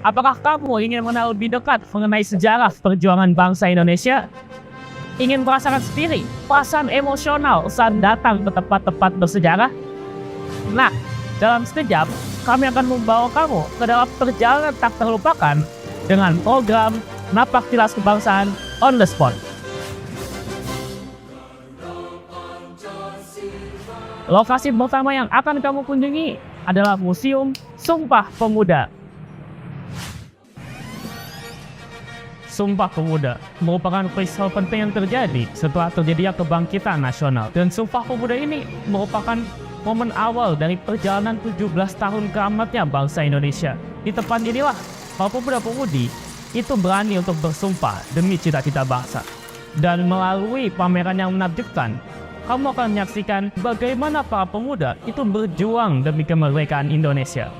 Apakah kamu ingin mengenal lebih dekat mengenai sejarah perjuangan bangsa Indonesia? Ingin merasakan sendiri perasaan emosional saat datang ke tempat-tempat bersejarah? Nah, dalam sekejap, kami akan membawa kamu ke dalam perjalanan tak terlupakan dengan program Napak Tilas Kebangsaan on the Spot. Lokasi pertama yang akan kamu kunjungi adalah Museum Sumpah Pemuda. Sumpah Pemuda merupakan peristiwa penting yang terjadi setelah terjadinya kebangkitan nasional. Dan Sumpah Pemuda ini merupakan momen awal dari perjalanan 17 tahun keramatnya bangsa Indonesia. Di tempat inilah para pemuda-pemudi itu berani untuk bersumpah demi cita-cita bangsa. Dan melalui pameran yang menakjubkan, kamu akan menyaksikan bagaimana para pemuda itu berjuang demi kemerdekaan Indonesia.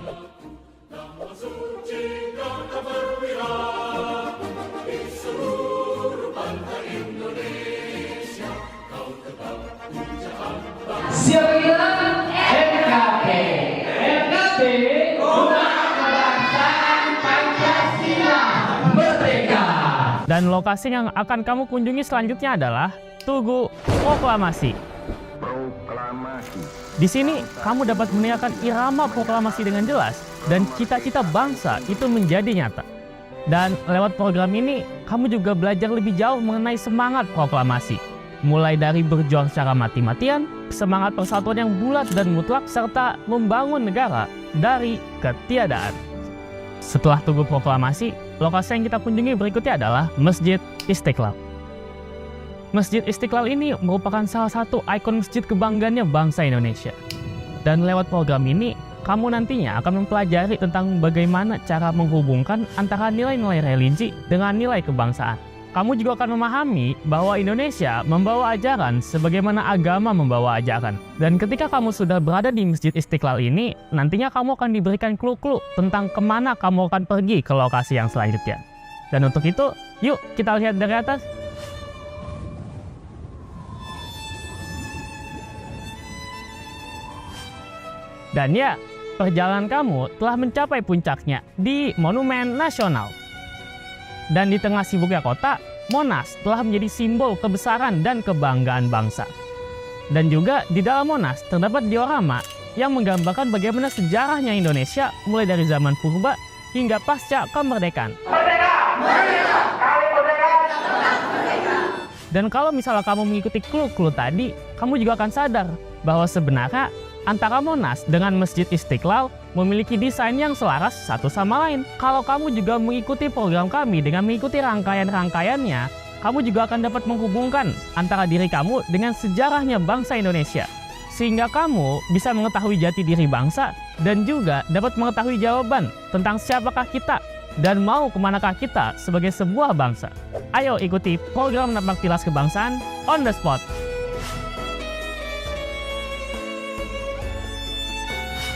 Siapkan NKP Rumah Kebangsaan Pancasila Merdeka. Dan lokasi yang akan kamu kunjungi selanjutnya adalah Tugu Proklamasi. Di sini kamu dapat mendengarkan irama proklamasi dengan jelas dan cita-cita bangsa itu menjadi nyata. Dan lewat program ini kamu juga belajar lebih jauh mengenai semangat proklamasi. Mulai dari berjuang secara mati-matian, semangat persatuan yang bulat dan mutlak, serta membangun negara dari ketiadaan. Setelah Tugu Proklamasi, lokasi yang kita kunjungi berikutnya adalah Masjid Istiqlal. Masjid Istiqlal ini merupakan salah satu ikon masjid kebanggaannya bangsa Indonesia. Dan lewat program ini, kamu nantinya akan mempelajari tentang bagaimana cara menghubungkan antara nilai-nilai religi dengan nilai kebangsaan. Kamu juga akan memahami bahwa Indonesia membawa ajaran sebagaimana agama membawa ajaran. Dan ketika kamu sudah berada di Masjid Istiqlal ini, nantinya kamu akan diberikan clue-clue tentang kemana kamu akan pergi ke lokasi yang selanjutnya. Dan untuk itu, yuk kita lihat dari atas. Dan ya, perjalanan kamu telah mencapai puncaknya di Monumen Nasional. Dan di tengah sibuknya kota, Monas telah menjadi simbol kebesaran dan kebanggaan bangsa. Dan juga di dalam Monas terdapat diorama yang menggambarkan bagaimana sejarahnya Indonesia mulai dari zaman purba hingga pasca kemerdekaan. Merdeka! Merdeka! Kami merdeka! Dan kalau misalnya kamu mengikuti clue-clue tadi, kamu juga akan sadar bahwa sebenarnya antara Monas dengan Masjid Istiqlal memiliki desain yang selaras satu sama lain. Kalau kamu juga mengikuti program kami dengan mengikuti rangkaian-rangkaiannya, kamu juga akan dapat menghubungkan antara diri kamu dengan sejarahnya bangsa Indonesia. Sehingga kamu bisa mengetahui jati diri bangsa dan juga dapat mengetahui jawaban tentang siapakah kita dan mau kemanakah kita sebagai sebuah bangsa. Ayo ikuti program Napak Tilas Kebangsaan on the Spot.